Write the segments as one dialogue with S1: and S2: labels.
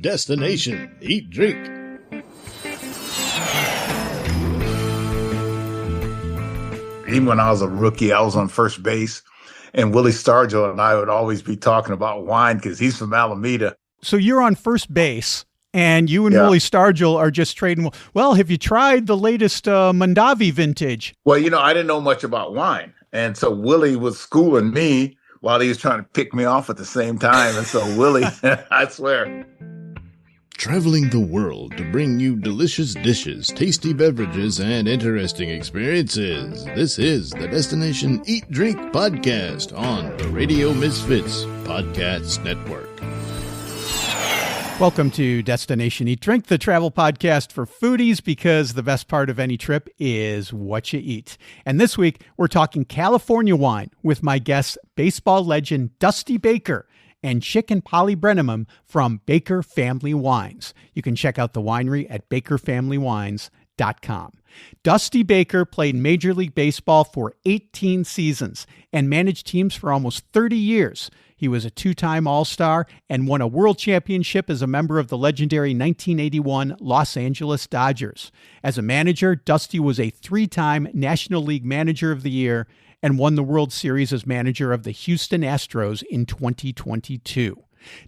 S1: Destination Eat Drink.
S2: Even when I was a rookie, I was on first base, and Willie Stargell and I would always be talking about wine because he's from Alameda.
S3: So you're on first base, and you and Willie Stargell are just trading. Well, have you tried the latest Mondavi vintage?
S2: Well, I didn't know much about wine, and so Willie was schooling me while he was trying to pick me off at the same time. And so Willie, I swear.
S1: Traveling the world to bring you delicious dishes, tasty beverages, and interesting experiences. This is the Destination Eat Drink podcast on the Radio Misfits Podcast Network.
S3: Welcome to Destination Eat Drink, the travel podcast for foodies, because the best part of any trip is what you eat. And this week, we're talking California wine with my guests, baseball legend Dusty Baker and Chik and Polly Brenneman from Baker Family Wines. You can check out the winery at bakerfamilywines.com. Dusty Baker played Major League Baseball for 18 seasons and managed teams for almost 30 years. He was a two-time All-Star and won a world championship as a member of the legendary 1981 Los Angeles Dodgers. As a manager, Dusty was a three-time National League Manager of the Year and won the World Series as manager of the Houston Astros in 2022.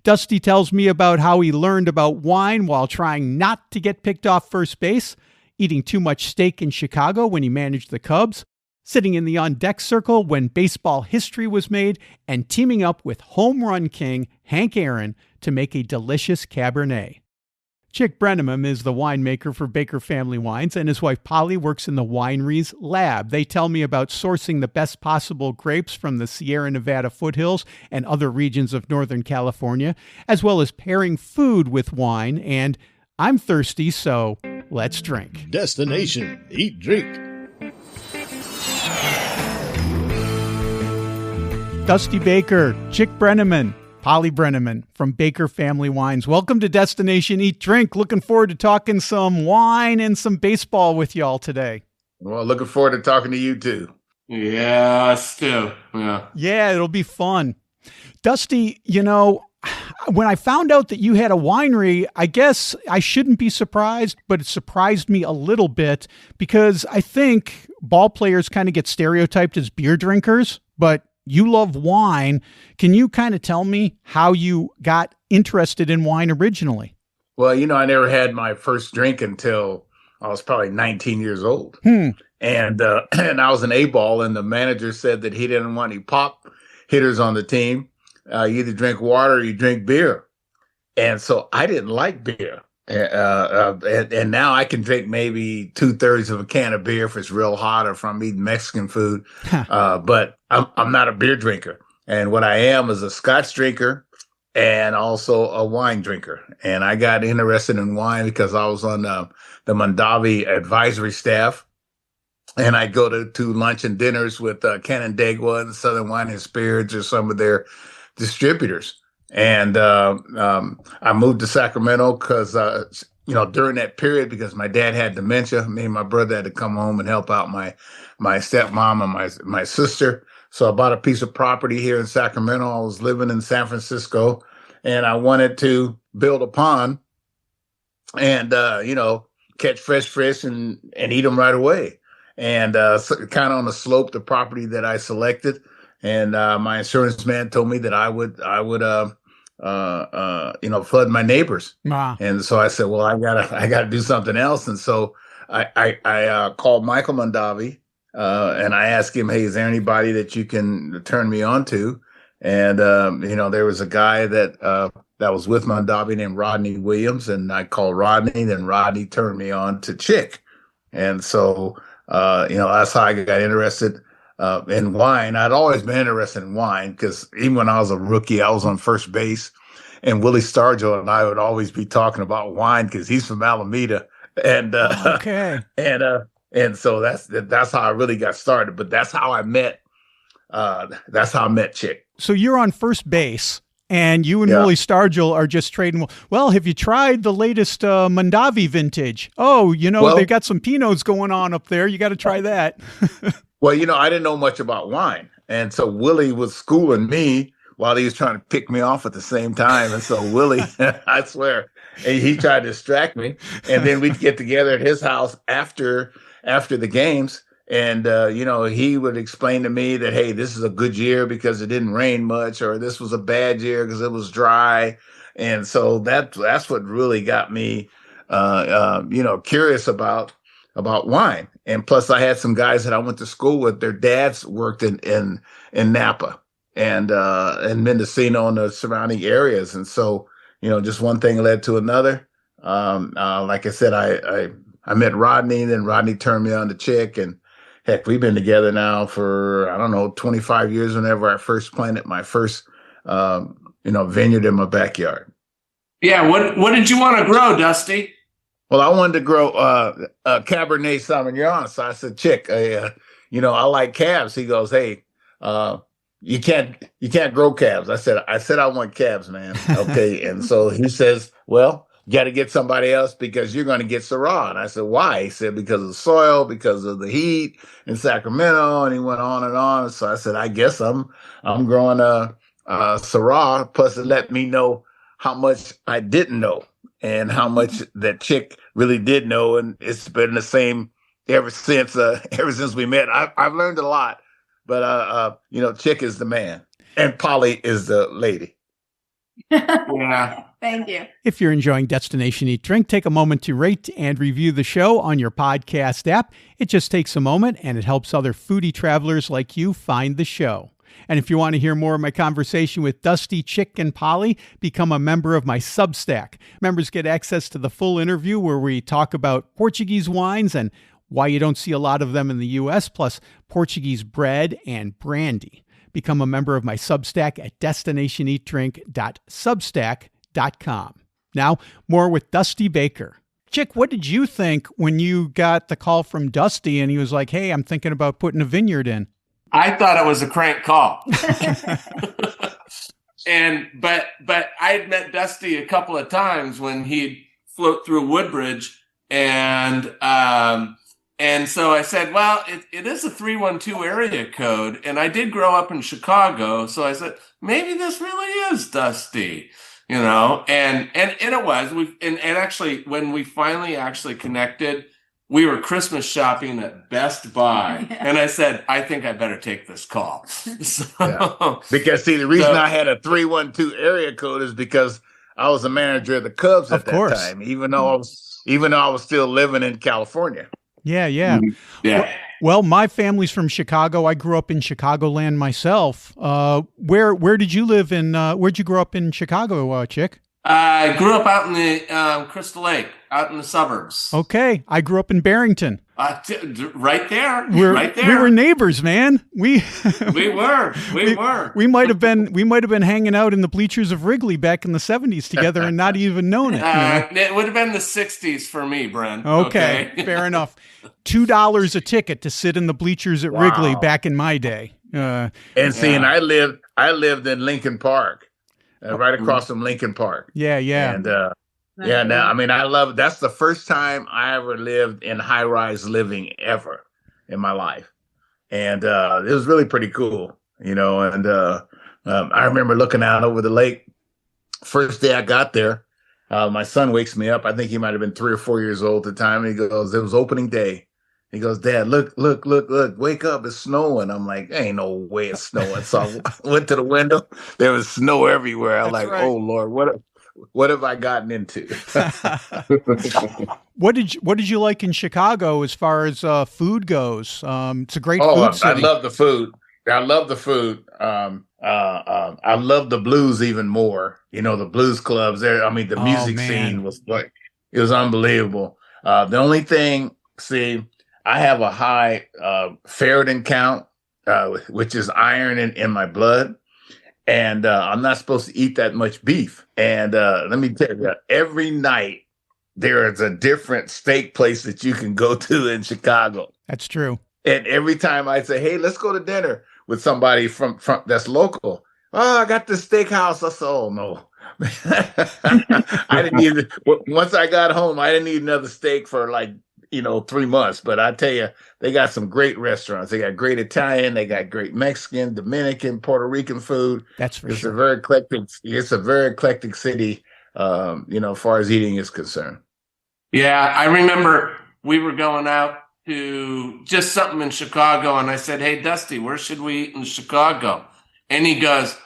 S3: Dusty tells me about how he learned about wine while trying not to get picked off first base, eating too much steak in Chicago when he managed the Cubs, sitting in the on-deck circle when baseball history was made, and teaming up with home run king Hank Aaron to make a delicious Cabernet. Chik Brenneman is the winemaker for Baker Family Wines, and his wife Polly works in the winery's lab. They tell me about sourcing the best possible grapes from the Sierra Nevada foothills and other regions of Northern California, as well as pairing food with wine. And I'm thirsty, so let's drink.
S1: Destination Eat Drink.
S3: Dusty Baker, Chik Brenneman, Polly Brenneman from Baker Family Wines. Welcome to Destination Eat Drink. Looking forward to talking some wine and some baseball with y'all today.
S2: Well, looking forward to talking to you too.
S4: Yeah, us too.
S3: Yeah, it'll be fun. Dusty, when I found out that you had a winery, I guess I shouldn't be surprised, but it surprised me a little bit because I think ball players kind of get stereotyped as beer drinkers, but you love wine. Can you kind of tell me how you got interested in wine originally?
S2: Well, I never had my first drink until I was probably 19 years old. And I was an A-ball, and the manager said that he didn't want any pop hitters on the team. You either drink water or you drink beer. And so I didn't like beer. And now I can drink maybe 2/3 of a can of beer if it's real hot or if I'm eating Mexican food. But I'm not a beer drinker. And what I am is a Scotch drinker and also a wine drinker. And I got interested in wine because I was on the Mondavi advisory staff. And I'd go to lunch and dinners with Canandaigua and Southern Wine and Spirits or some of their distributors. And I moved to Sacramento because, during that period, because my dad had dementia, me and my brother had to come home and help out my stepmom and my sister. So I bought a piece of property here in Sacramento. I was living in San Francisco, and I wanted to build a pond and, catch fresh fish and eat them right away. And so kind of on the slope, the property that I selected. And my insurance man told me that I would flood my neighbors.
S3: Wow.
S2: And so I said, well, I gotta do something else. And so I called Michael Mondavi, and I asked him, hey, is there anybody that you can turn me on to? And, there was a guy that was with Mondavi named Rodney Williams, and I called Rodney, then Rodney turned me on to Chik. And so, that's how I got interested in wine. I'd always been interested in wine because even when I was a rookie, I was on first base, and Willie Stargell and I would always be talking about wine because he's from Alameda, and and so that's how I really got started. But that's how I met Chik.
S3: So you're on first base, and you and Willie Stargell are just trading. Well, have you tried the latest Mondavi vintage? Oh, they've got some Pinots going on up there. You got to try that.
S2: Well, I didn't know much about wine. And so Willie was schooling me while he was trying to pick me off at the same time. And so Willie, I swear, he tried to distract me. And then we'd get together at his house after the games. And, he would explain to me that, hey, this is a good year because it didn't rain much, or this was a bad year because it was dry. And so that's what really got me, curious about wine. And plus I had some guys that I went to school with, their dads worked in Napa and Mendocino and the surrounding areas. And so, just one thing led to another. Like I said, I met Rodney, then Rodney turned me on to Chik, and heck, we've been together now for, 25 years whenever I first planted my first, vineyard in my backyard.
S4: Yeah. What did you want to grow, Dusty?
S2: Well, I wanted to grow Cabernet Sauvignon. So I said, Chik, I like calves. He goes, hey, you can't grow calves. I said I want calves, man. Okay. And so he says, well, you got to get somebody else because you're going to get Syrah. And I said, why? He said, because of the soil, because of the heat in Sacramento. And he went on and on. So I said, I guess I'm growing a Syrah. Plus it let me know how much I didn't know and how much that Chik really did know. And it's been the same ever since we met. I've learned a lot, but Chik is the man and Polly is the lady.
S4: Yeah.
S5: Thank you.
S3: If you're enjoying Destination Eat Drink, take a moment to rate and review the show on your podcast app. It just takes a moment and it helps other foodie travelers like you find the show. And if you want to hear more of my conversation with Dusty, Chik, and Polly, become a member of my Substack. Members get access to the full interview where we talk about Portuguese wines and why you don't see a lot of them in the U.S., plus Portuguese bread and brandy. Become a member of my Substack at destinationeatdrink.substack.com. Now, more with Dusty Baker. Chik, what did you think when you got the call from Dusty and he was like, hey, I'm thinking about putting a vineyard in?
S4: I thought it was a crank call. But I had met Dusty a couple of times when he'd float through Woodbridge, and so I said, well, it is a 312 area code, and I did grow up in Chicago, so I said, maybe this really is Dusty, and it was. And actually, when we finally actually connected, we were Christmas shopping at Best Buy, and I said, I think I better take this call.
S2: Because see, the reason I had a 312 area code is because I was a manager of the Cubs at that time, even though I was still living in California.
S3: Yeah. Yeah. Well, my family's from Chicago. I grew up in Chicagoland myself. Where did you live in? Where'd you grow up in Chicago, Chik?
S4: I grew up out in the Crystal Lake, out in the suburbs.
S3: Okay, I grew up in Barrington.
S4: Right there.
S3: We were neighbors, man. We
S4: were.
S3: We might have been hanging out in the bleachers of Wrigley back in the 70s together and not even known it.
S4: It would have been the 60s for me, Brent.
S3: Okay. Fair enough. $2 a ticket to sit in the bleachers at Wrigley back in my day.
S2: And I lived in Lincoln Park. Right across from Lincoln Park.
S3: Yeah.
S2: And now, I love it. That's the first time I ever lived in high-rise living ever in my life. And it was really pretty cool, and I remember looking out over the lake. First day I got there, my son wakes me up. I think he might have been 3 or 4 years old at the time. And he goes, it was opening day. He goes, Dad, look, wake up, it's snowing. I'm like, ain't no way it's snowing. So I went to the window. There was snow everywhere. I'm like, right. Oh, Lord, what have I gotten into?
S3: What did you like in Chicago as far as food goes? It's a great food city.
S2: I love the food. I love the blues even more. The blues clubs there. The music scene was like, it was unbelievable. The only thing, I have a high ferritin count, which is iron in my blood. And I'm not supposed to eat that much beef. And let me tell you, every night there is a different steak place that you can go to in Chicago.
S3: That's true.
S2: And every time I say, hey, let's go to dinner with somebody from that's local. Oh, I got this steakhouse. I said, oh, no. I didn't even, once I got home, I didn't eat another steak for like 3 months. But I tell you, they got some great restaurants. They got great Italian. They got great Mexican, Dominican, Puerto Rican food.
S3: That's for
S2: It's
S3: sure.
S2: a very eclectic. It's a very eclectic city, as far as eating is concerned.
S4: Yeah, I remember we were going out to just something in Chicago, and I said, "Hey, Dusty, where should we eat in Chicago?" And he goes,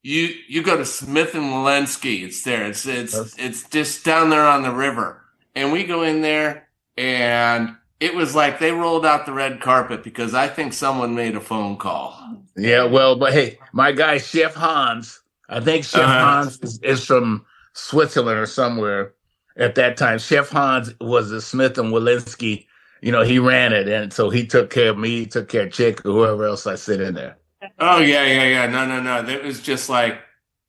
S4: "You go to Smith and Walensky. It's there. It's just down there on the river." And we go in there, and it was like they rolled out the red carpet because I think someone made a phone call.
S2: Yeah, well, but hey, my guy Chef Hans, I think Chef Hans is from Switzerland or somewhere. At that time, Chef Hans was the Smith and Walensky. He ran it, and so he took care of me, he took care of Chick, or whoever else I sit in there.
S4: Oh, yeah. No. It was just like,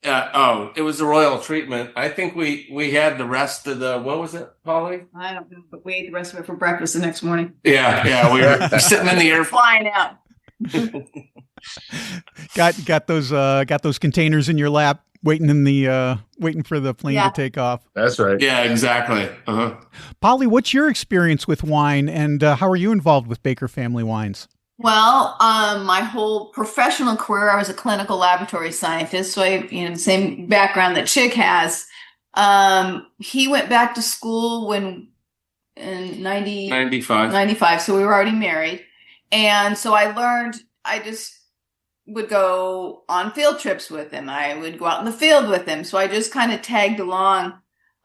S4: it was the royal treatment. I think we had the rest of what was it, Polly?
S5: I don't know, but we ate the rest of it for breakfast the next morning.
S4: Yeah, we were sitting in the air.
S5: Flying out.
S3: got those containers in your lap, waiting for the plane to take off.
S2: That's right.
S4: Yeah, exactly.
S3: Polly, what's your experience with wine, and how are you involved with Baker Family Wines?
S5: Well, my whole professional career, I was a clinical laboratory scientist, so I, the same background that Chick has. He went back to school in 95, so we were already married. And so I just would go on field trips with him. I would go out in the field with him. So I just kind of tagged along.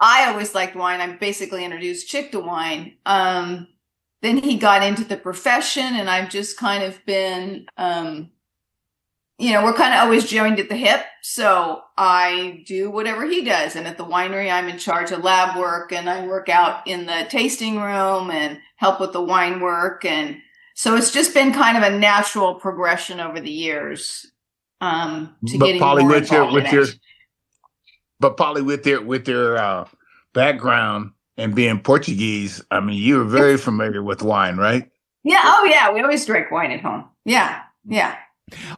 S5: I always liked wine. I basically introduced Chick to wine. Then he got into the profession, and I've just kind of been, we're kind of always joined at the hip. So I do whatever he does. And at the winery, I'm in charge of lab work, and I work out in the tasting room and help with the wine work. And so it's just been kind of a natural progression over the years to getting
S2: Polly,
S5: more involved in it.
S2: But Polly, with your background and being Portuguese, I mean, you were very familiar with wine, right?
S5: Yeah. Oh, yeah. We always drink wine at home. Yeah.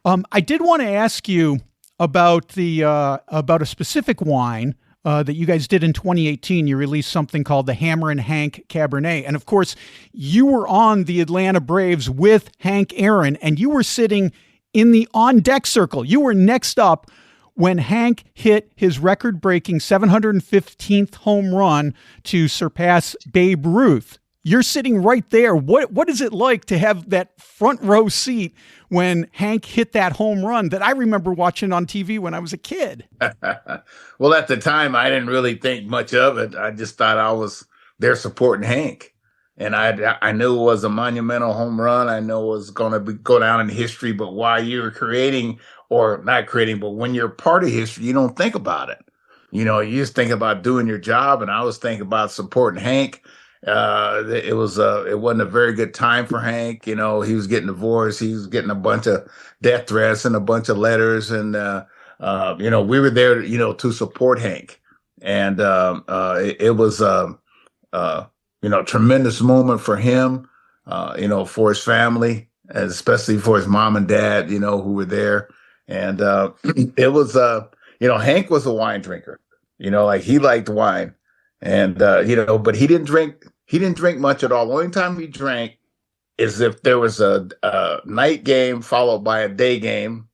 S3: I did want to ask you about about a specific wine that you guys did in 2018. You released something called the Hammer and Hank Cabernet, and of course, you were on the Atlanta Braves with Hank Aaron, and you were sitting in the on deck circle. You were next up when Hank hit his record-breaking 715th home run to surpass Babe Ruth. You're sitting right there. What is it like to have that front row seat when Hank hit that home run that I remember watching on TV when I was a kid?
S2: Well, at the time, I didn't really think much of it. I just thought I was there supporting Hank. And I knew it was a monumental home run. I know it was going to go down in history. But while you're creating, or not creating, but when you're part of history, you don't think about it. You just think about doing your job. And I was thinking about supporting Hank. It wasn't a very good time for Hank. He was getting divorced. He was getting a bunch of death threats and a bunch of letters. And, we were there, to support Hank. And it was tremendous moment for him, for his family, and especially for his mom and dad, who were there. And it was, Hank was a wine drinker, like he liked wine. And, but he didn't drink much at all. The only time he drank is if there was a night game followed by a day game,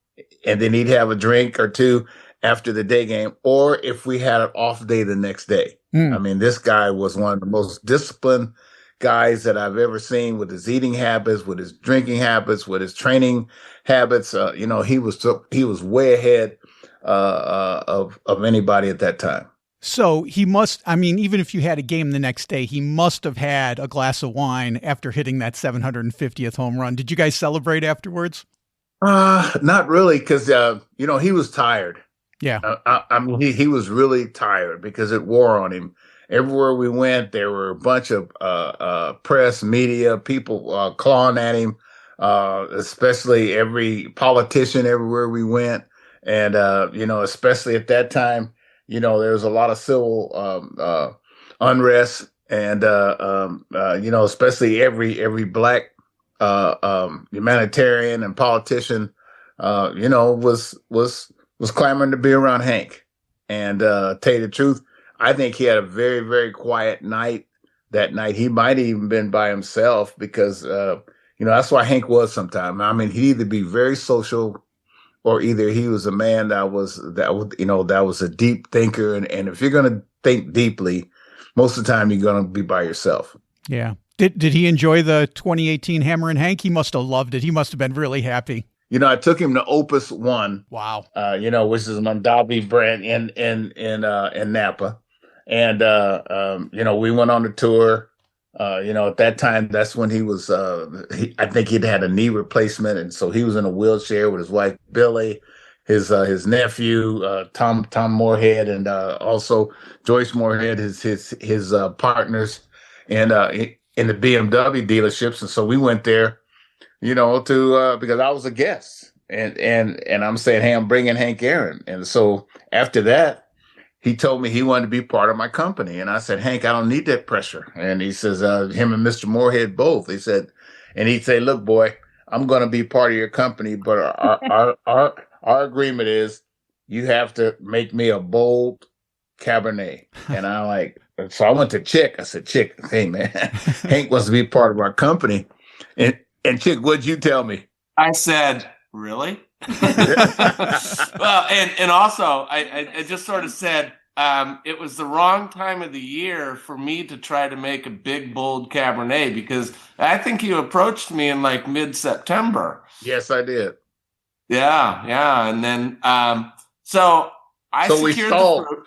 S2: and then he'd have a drink or two after the day game, or if we had an off day the next day. I mean, this guy was one of the most disciplined guys that I've ever seen, with his eating habits, with his drinking habits, with his training habits. He was way ahead of anybody at that time.
S3: So he must, even if you had a game the next day, he must have had a glass of wine after hitting that 750th home run. Did you guys celebrate afterwards?
S2: Not really, because, he was tired.
S3: Yeah.
S2: He was really tired because it wore on him. Everywhere we went, there were a bunch of press, media, people clawing at him, especially every politician everywhere we went. And, especially at that time, there was a lot of civil unrest, and, especially every black humanitarian and politician, was clamoring to be around Hank. And tell you the truth, I think he had a very, very quiet night that night. He might have even been by himself because, that's why Hank was sometime. I mean, he'd either be very social or either he was a man that was a deep thinker. And if you're going to think deeply, most of the time you're going to be by yourself.
S3: Yeah. Did he enjoy the 2018 Hammer and Hank? He must have loved it. He must have been really happy.
S2: I took him to Opus 1.
S3: Wow.
S2: Which is Mondavi Brent in Napa. And, we went on the tour. At that time, that's when he was, I think he'd had a knee replacement. And so he was in a wheelchair with his wife, Billy, his nephew, Tom Moorhead, and also Joyce Moorhead, his partners, and in the BMW dealerships. And so we went there, to because I was a guest, and I'm saying, hey, I'm bringing Hank Aaron. And so after that, he told me he wanted to be part of my company. And I said, Hank, I don't need that pressure. And he says, him and Mr. Moorhead both. He said, and he'd say, look, boy, I'm going to be part of your company, but our agreement is you have to make me a bold Cabernet. And so I went to Chik. I said, Chik, hey, man, Hank wants to be part of our company. And Chik, what'd you tell me?
S4: I said, really? Well, and also I just sort of said it was the wrong time of the year for me to try to make a big, bold Cabernet, because I think you approached me in like mid-September.
S2: Yes, I did.
S4: Yeah. And then so secured the fruit.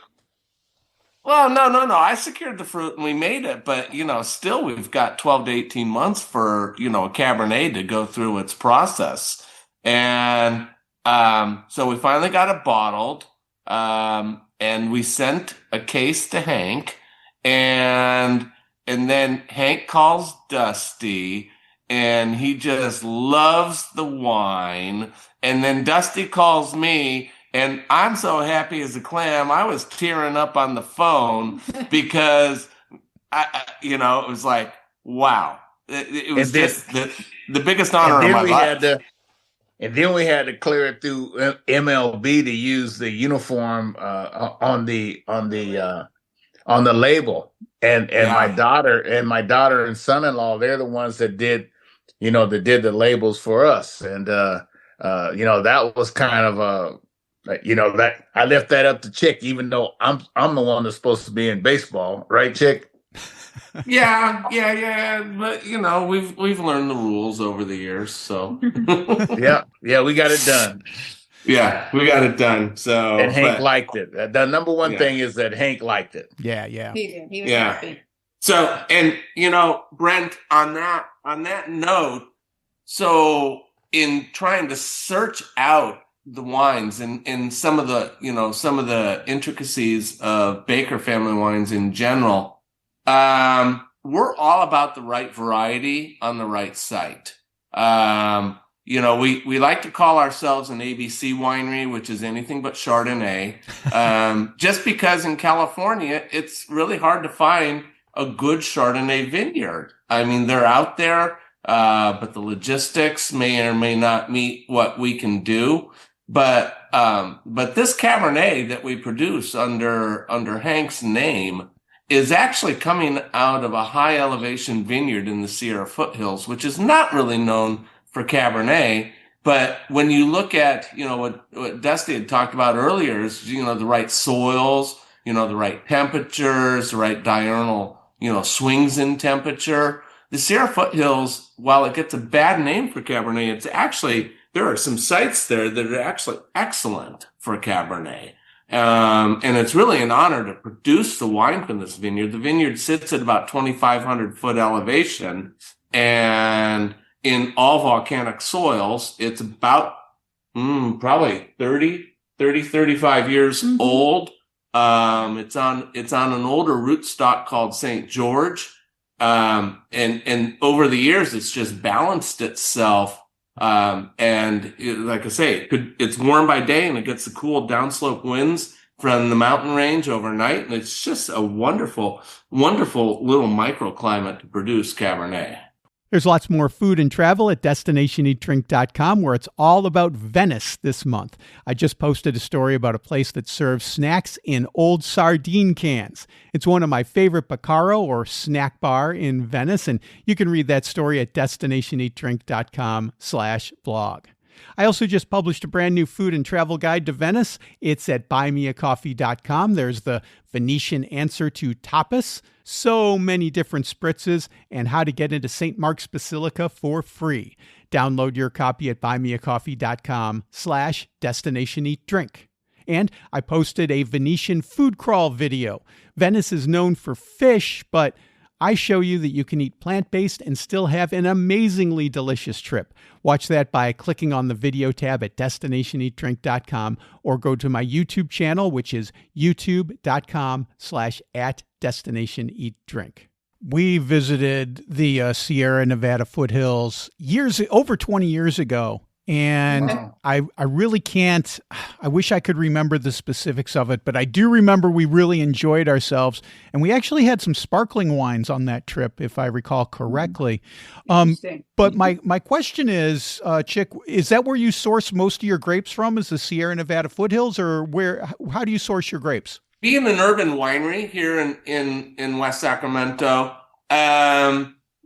S4: Well, no. I secured the fruit and we made it, but still we've got 12 to 18 months for a Cabernet to go through its process. And so we finally got it bottled, and we sent a case to Hank, and then Hank calls Dusty, and he just loves the wine. And then Dusty calls me, and I'm so happy as a clam. I was tearing up on the phone because it was like, wow, it was just the biggest honor of my life.
S2: And then we had to clear it through MLB to use the uniform on the label. And my daughter and son-in-law, they're the ones that did the labels for us. And that was kind of that I left that up to Chik, even though I'm the one that's supposed to be in baseball, right, Chik?
S4: Yeah. But we've learned the rules over the years, so
S2: yeah, we got it done.
S4: Yeah, we got it done. So
S2: and Hank liked it. The number one thing is that Hank liked it.
S3: Yeah.
S5: He did. He was happy.
S4: So, and Brent, on that note, so in trying to search out the wines and some of the intricacies of Baker family wines in general, we're all about the right variety on the right site. We like to call ourselves an ABC winery, which is anything but Chardonnay. Just because in California, it's really hard to find a good Chardonnay vineyard. I mean, they're out there, but the logistics may or may not meet what we can do. But this Cabernet that we produce under Hank's name is actually coming out of a high elevation vineyard in the Sierra foothills, which is not really known for Cabernet. But when you look at, what Dusty had talked about earlier is, the right soils, the right temperatures, the right diurnal, swings in temperature. The Sierra foothills, while it gets a bad name for Cabernet, it's actually, there are some sites there that are actually excellent for Cabernet. And it's really an honor to produce the wine from this vineyard. The vineyard sits at about 2,500 foot elevation, and in all volcanic soils, it's about probably 35 years old. It's on an older rootstock called St. George. And over the years, it's just balanced itself. Like I say, it's warm by day and it gets the cool downslope winds from the mountain range overnight. And it's just a wonderful, wonderful little microclimate to produce Cabernet.
S3: There's lots more food and travel at destinationeatdrink.com, where it's all about Venice this month. I just posted a story about a place that serves snacks in old sardine cans. It's one of my favorite Baccaro or snack bar in Venice, and you can read that story at destinationeatdrink.com/blog. I also just published a brand new food and travel guide to Venice. It's at buymeacoffee.com. There's the Venetian answer to tapas, so many different spritzes, and how to get into St. Mark's Basilica for free. Download your copy at buymeacoffee.com/destinationeatdrink. And I posted a Venetian food crawl video. Venice is known for fish, but I show you that you can eat plant-based and still have an amazingly delicious trip. Watch that by clicking on the video tab at destinationeatdrink.com, or go to my YouTube channel, which is youtube.com/@destinationeatdrink. We visited the Sierra Nevada foothills over 20 years ago. And I really can't, I wish I could remember the specifics of it, but I do remember we really enjoyed ourselves. And we actually had some sparkling wines on that trip, if I recall correctly. But my question is, Chik, is that where you source most of your grapes from, is the Sierra Nevada foothills, or how do you source your grapes?
S4: Being an urban winery here in West Sacramento,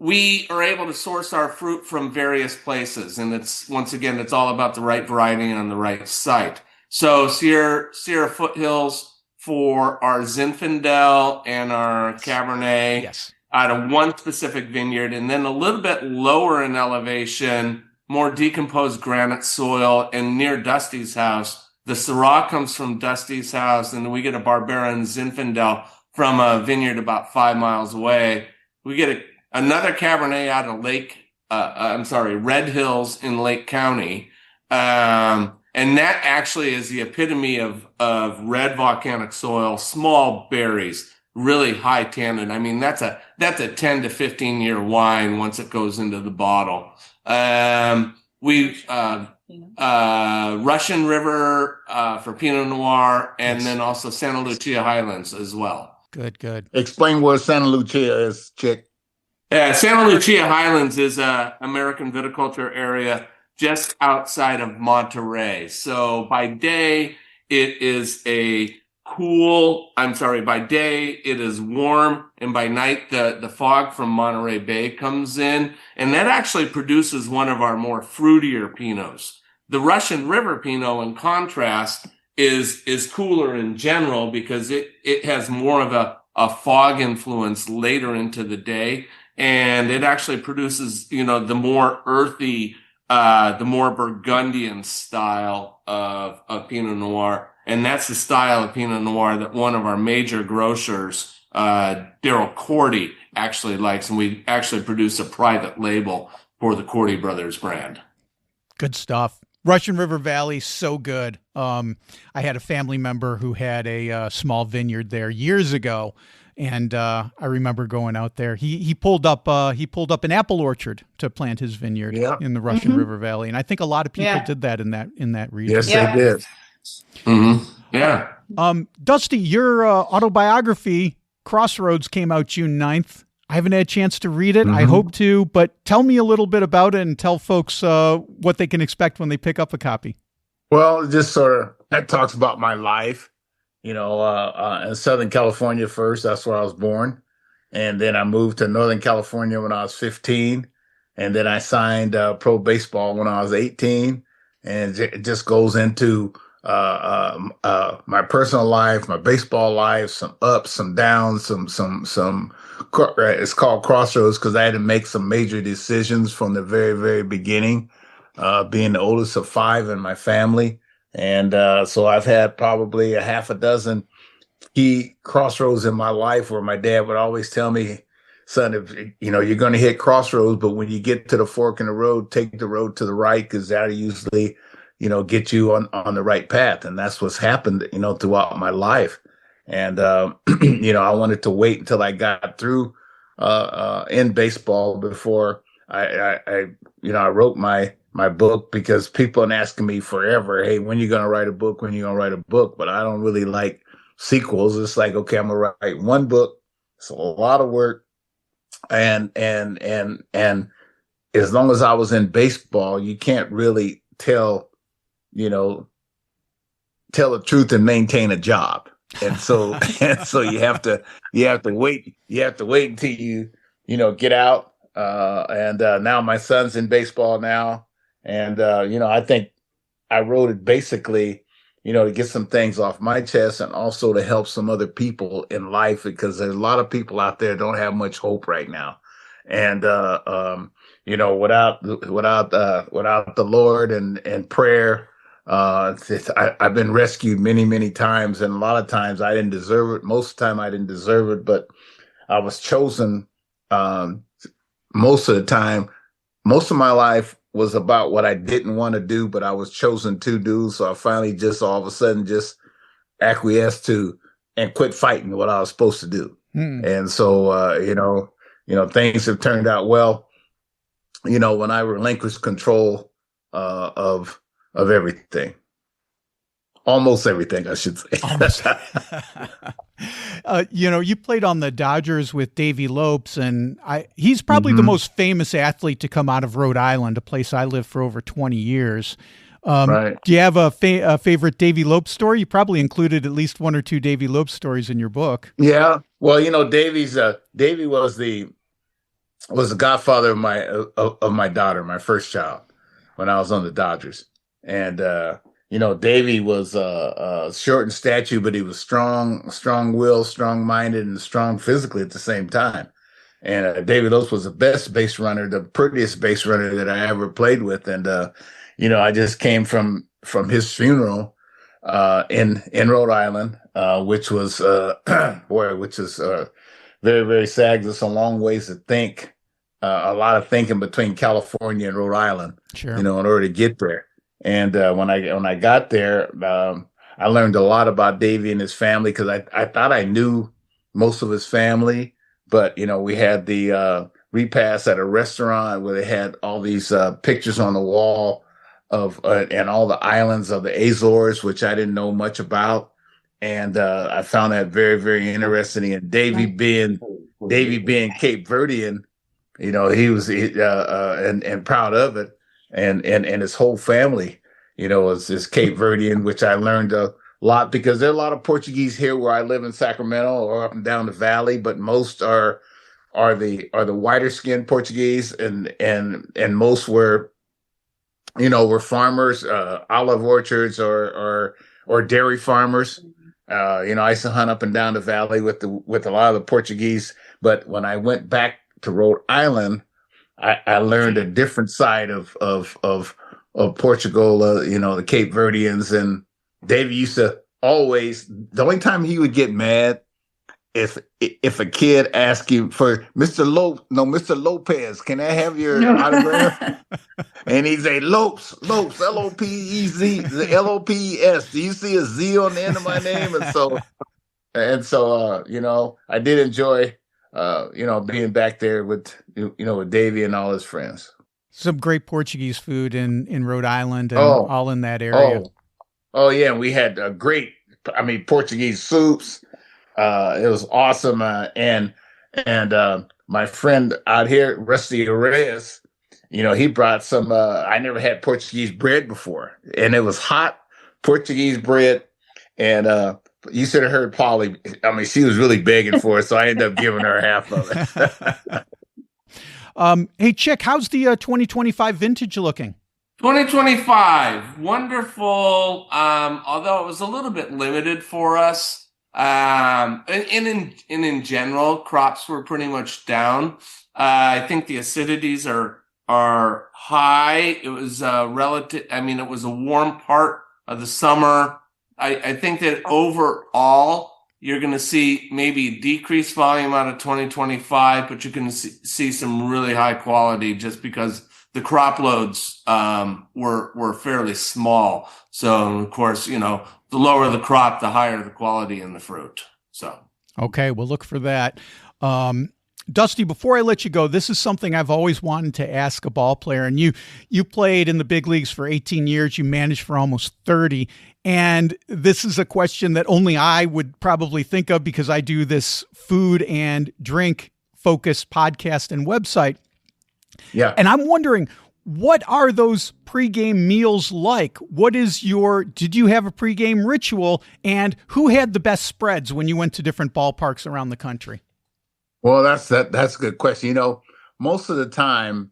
S4: we are able to source our fruit from various places. And it's all about the right variety on the right site. So Sierra foothills for our Zinfandel and our Cabernet,
S3: yes,
S4: out of one specific vineyard. And then a little bit lower in elevation, more decomposed granite soil, and near Dusty's house, the Syrah comes from Dusty's house. And then we get a Barbera and Zinfandel from a vineyard about 5 miles away. We get another Cabernet out of Red Hills in Lake County. And that actually is the epitome of red volcanic soil, small berries, really high tannin. I mean, that's a 10 to 15 year wine once it goes into the bottle. Russian River, for Pinot Noir, and then also Santa Lucia Highlands as well.
S3: Good.
S2: Explain what Santa Lucia is, Chik.
S4: Santa Lucia Highlands is a American viticulture area just outside of Monterey. So by day, it is by day, it is warm, and by night, the fog from Monterey Bay comes in, and that actually produces one of our more fruitier Pinots. The Russian River Pinot, in contrast, is cooler in general because it has more of a fog influence later into the day. And it actually produces, the more earthy, the more Burgundian style of Pinot Noir. And that's the style of Pinot Noir that one of our major grocers, Daryl Cordy, actually likes. And we actually produce a private label for the Cordy Brothers brand.
S3: Good stuff. Russian River Valley, so good. I had a family member who had a small vineyard there years ago. And I remember going out there. He pulled up an apple orchard to plant his vineyard in the Russian River Valley, and I think a lot of people did that in that region.
S2: Yes, they did.
S4: Mm-hmm. Yeah.
S3: Dusty, your autobiography Crossroads came out June 9th. I haven't had a chance to read it. I hope to, but tell me a little bit about it and tell folks what they can expect when they pick up a copy.
S2: Well, just that talks about my life. In Southern California first. That's where I was born. And then I moved to Northern California when I was 15. And then I signed pro baseball when I was 18. And it just goes into my personal life, my baseball life, some ups, some downs, it's called Crossroads because I had to make some major decisions from the very, very beginning, being the oldest of 5 in my family. And so I've had probably a half a dozen key crossroads in my life where my dad would always tell me, son, if you're going to hit crossroads, but when you get to the fork in the road, take the road to the right because that'll usually, get you on the right path. And that's what's happened, throughout my life. And, I wanted to wait until I got through in baseball before I wrote my book because people are asking me forever, hey, when you going to write a book? When you going to write a book? But I don't really like sequels. It's like, okay, I'm going to write one book. It's a lot of work. And as long as I was in baseball, you can't really tell the truth and maintain a job. And so you have to wait until you get out. And now my son's in baseball now. And I think I wrote it basically, to get some things off my chest and also to help some other people in life, because there's a lot of people out there don't have much hope right now. And without the Lord and prayer, I've been rescued many, many times, and a lot of times I didn't deserve it. Most of the time I didn't deserve it, but I was chosen. Most of the time, most of my life was about what I didn't want to do, but I was chosen to do. So I finally just all of a sudden just acquiesced to and quit fighting what I was supposed to do. And so, things have turned out well, when I relinquished control of everything. Almost everything, I should say.
S3: You played on the Dodgers with Davey Lopes, and he's probably the most famous athlete to come out of Rhode Island, a place I lived for over 20 years. Right. Do you have a favorite Davey Lopes story? You probably included at least one or two Davey Lopes stories in your book.
S2: Yeah. Well, Davey was the godfather of my daughter, my first child, when I was on the Dodgers. And Davey was short in stature, but he was strong-willed, strong-minded, and strong physically at the same time. And Davey Lopes was the best base runner, the prettiest base runner that I ever played with. And I just came from his funeral in Rhode Island, which was very, very sad. There's a long ways to think, a lot of thinking between California and Rhode Island,
S3: sure,
S2: in order to get there. And when I got there, I learned a lot about Davey and his family, because I thought I knew most of his family, but we had the repast at a restaurant where they had all these pictures on the wall of and all the islands of the Azores, which I didn't know much about, and I found that very, very interesting. And Davey being Cape Verdean, he was and proud of it. And his whole family, is Cape Verdean, which I learned a lot, because there are a lot of Portuguese here where I live in Sacramento or up and down the valley, but most are the whiter skinned Portuguese, and most were farmers, olive orchards or dairy farmers. I used to hunt up and down the valley with a lot of the Portuguese, but when I went back to Rhode Island, I learned a different side of Portugal, the Cape Verdeans. And Davey used to always, the only time he would get mad if a kid asked him for Mr. Lopez, can I have your autograph? And he'd say, Lopes, L-O-P-E-Z, the L-O-P-E-S. Do you see a Z on the end of my name? And so, I did enjoy being back there with Davey and all his friends.
S3: Some great Portuguese food in Rhode Island and all in that area.
S2: Oh yeah. We had Portuguese soups. It was awesome. And my friend out here, Rusty Reyes, he brought some, I never had Portuguese bread before, and it was hot Portuguese bread. And, you should have heard Polly. She was really begging for it, so I ended up giving her half of
S3: it. Hey, Chik, how's the 2025 vintage looking?
S4: 2025, wonderful. Although it was a little bit limited for us. And in general, crops were pretty much down. I think the acidities are high. It was it was a warm part of the summer. I think that overall, you're going to see maybe decreased volume out of 2025, but you're going to see some really high quality, just because the crop loads were fairly small. So, of course, the lower the crop, the higher the quality in the fruit. So,
S3: okay, we'll look for that. Dusty, before I let you go, this is something I've always wanted to ask a ball player. And you played in the big leagues for 18 years. You managed for almost 30. And this is a question that only I would probably think of, because I do this food and drink focused podcast and website.
S2: Yeah.
S3: And I'm wondering, what are those pregame meals like? Did you have a pregame ritual, and who had the best spreads when you went to different ballparks around the country?
S2: Well, that's a good question. Most of the time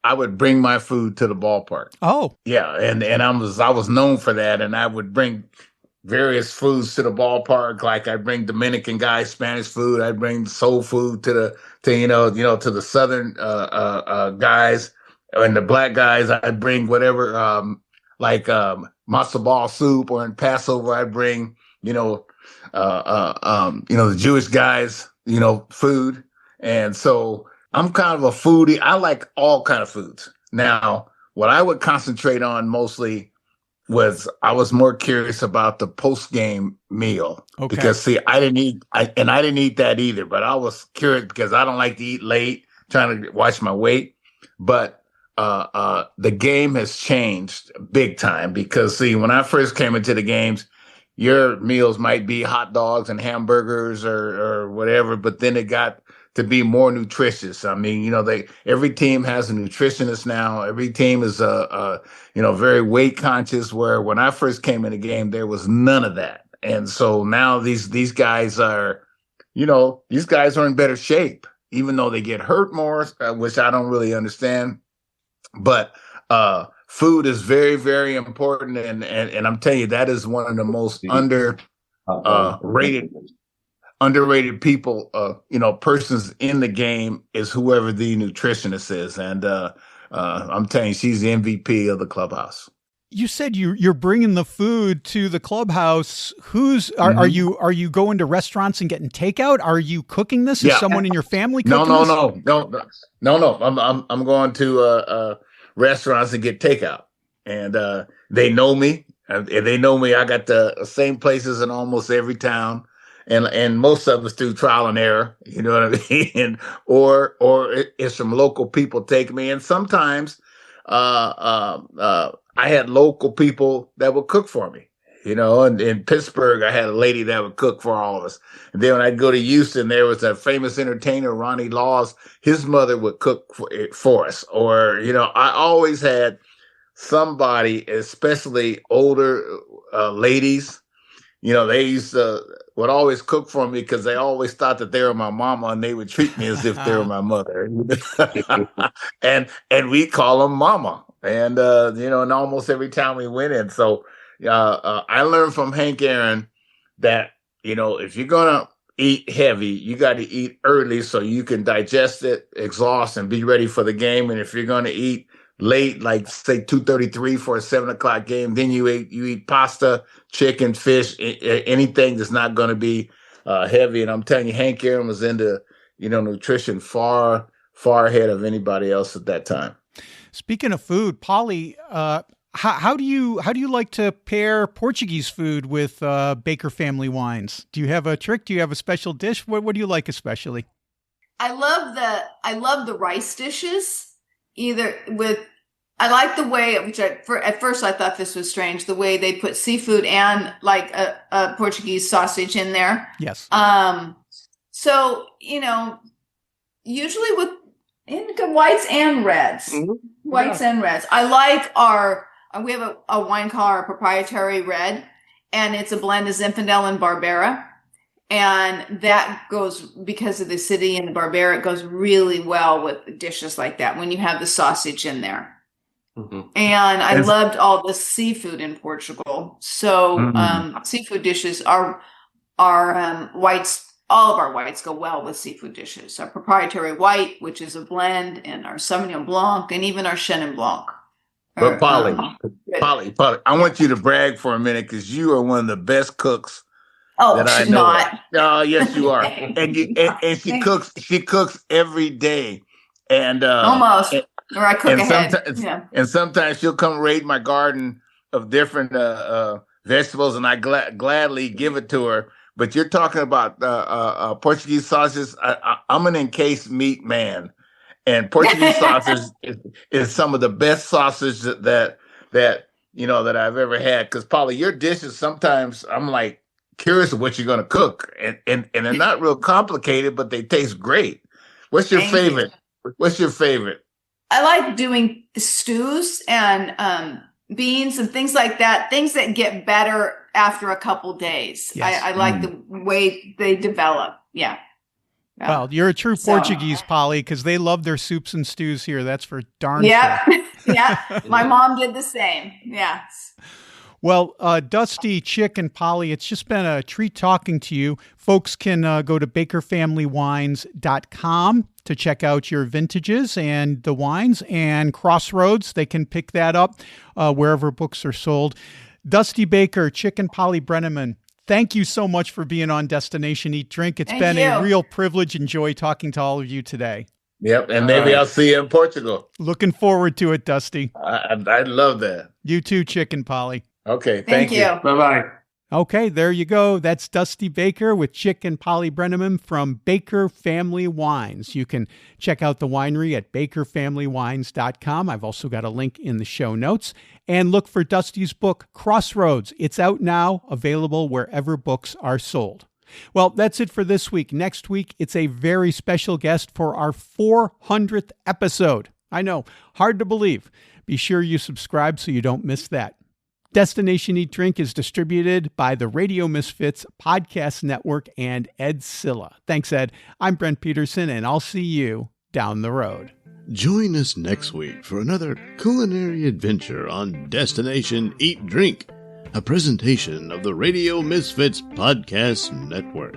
S2: I would bring my food to the ballpark.
S3: Oh.
S2: Yeah, and I was known for that, and I would bring various foods to the ballpark. Like I'd bring Dominican guys Spanish food, I'd bring soul food to the southern guys, and the black guys I'd bring whatever matzo ball soup, or in Passover I'd bring the Jewish guys food. And so I'm kind of a foodie. I like all kind of foods. Now, what I would concentrate on mostly was I was more curious about the post-game meal. Okay. Because see, I didn't eat that either, but I was curious because I don't like to eat late, trying to watch my weight. But the game has changed big time, because see, when I first came into the games, your meals might be hot dogs and hamburgers or whatever, but then it got to be more nutritious. I mean, every team has a nutritionist now. Every team is very weight conscious, where when I first came in the game, there was none of that. And so now these guys are in better shape, even though they get hurt more, which I don't really understand. But food is very, very important, and I'm telling you, that is one of the most underrated people, persons in the game, is whoever the nutritionist is. And I'm telling you, she's the MVP of the clubhouse.
S3: You said you're bringing the food to the clubhouse. Are you going to restaurants and getting takeout? Are you cooking this? Is someone in your family cooking this?
S2: No. I'm going to restaurants and get takeout, and they know me. And they know me. I got the same places in almost every town. And most of us through trial and error, you know what I mean? or it's from local people taking me. And sometimes I had local people that would cook for me, and in Pittsburgh, I had a lady that would cook for all of us. And then when I'd go to Houston, there was a famous entertainer, Ronnie Laws. His mother would cook for us. Or, I always had somebody, especially older ladies, they would always cook for me, because they always thought that they were my mama, and they would treat me as if they were my mother. and we call them mama. And, and almost every time we went in. So I learned from Hank Aaron that, if you're going to eat heavy, you got to eat early so you can digest it, exhaust, and be ready for the game. And if you're going to eat late, like say 2:33 for a 7:00 game, then you eat pasta, chicken, fish, anything that's not going to be heavy. And I'm telling you, Hank Aaron was into nutrition far ahead of anybody else at that time.
S3: Speaking of food, Polly, how do you like to pair Portuguese food with Baker family wines? Do you have a trick? Do you have a special dish? What do you like especially?
S5: I love the rice dishes. I like the way, at first I thought this was strange, the way they put seafood and like a Portuguese sausage in there.
S3: Yes.
S5: So, usually with whites and reds, and reds. I like we have a wine called our proprietary red, and it's a blend of Zinfandel and Barbera. And that goes, because of the city and the Barbera, it goes really well with dishes like that when you have the sausage in there. Mm-hmm. And I loved all the seafood in Portugal. So seafood dishes are whites. All of our whites go well with seafood dishes. Our proprietary white, which is a blend, and our Sauvignon Blanc, and even our Chenin Blanc.
S2: But Polly, I want you to brag for a minute, because you are one of the best cooks.
S5: Oh, that I know. Not.
S2: Oh, yes, you are. And she cooks. She cooks every day, and
S5: almost. Or I cook ahead.
S2: And sometimes she'll come raid my garden of different vegetables, and I gladly give it to her. But you're talking about Portuguese sausages. I'm an encased meat man, and Portuguese sausage is some of the best sausage that I've ever had. Because Polly, your dishes, sometimes I'm like curious of what you're going to cook, and they're not real complicated, but they taste great. What's your favorite? What's your favorite?
S5: I like doing stews and beans and things like that, things that get better after a couple days. Yes. I like the way they develop. Yeah.
S3: Well, you're a true Portuguese, Polly, because they love their soups and stews here. That's for darn sure.
S5: Yeah. My mom did the same. Yeah.
S3: Well, Dusty, Chik, and Polly, it's just been a treat talking to you. Folks can go to bakerfamilywines.com to check out your vintages and the wines, and Crossroads. They can pick that up wherever books are sold. Dusty Baker, Chik, and Polly Brenneman, thank you so much for being on Destination Eat Drink. It's been a real privilege and joy talking to all of you today.
S2: Yep, and maybe I'll see you in Portugal.
S3: Looking forward to it, Dusty.
S2: I'd love that.
S3: You too, Chik and Polly.
S2: Okay, thank you.
S4: Bye-bye.
S3: Okay, there you go. That's Dusty Baker with Chik and Polly Brenneman from Baker Family Wines. You can check out the winery at bakerfamilywines.com. I've also got a link in the show notes. And look for Dusty's book, Crossroads. It's out now, available wherever books are sold. Well, that's it for this week. Next week, it's a very special guest for our 400th episode. I know, hard to believe. Be sure you subscribe so you don't miss that. Destination Eat Drink is distributed by the Radio Misfits Podcast Network and Ed Silla. Thanks, Ed. I'm Brent Peterson, and I'll see you down the road.
S1: Join us next week for another culinary adventure on Destination Eat Drink, a presentation of the Radio Misfits Podcast Network.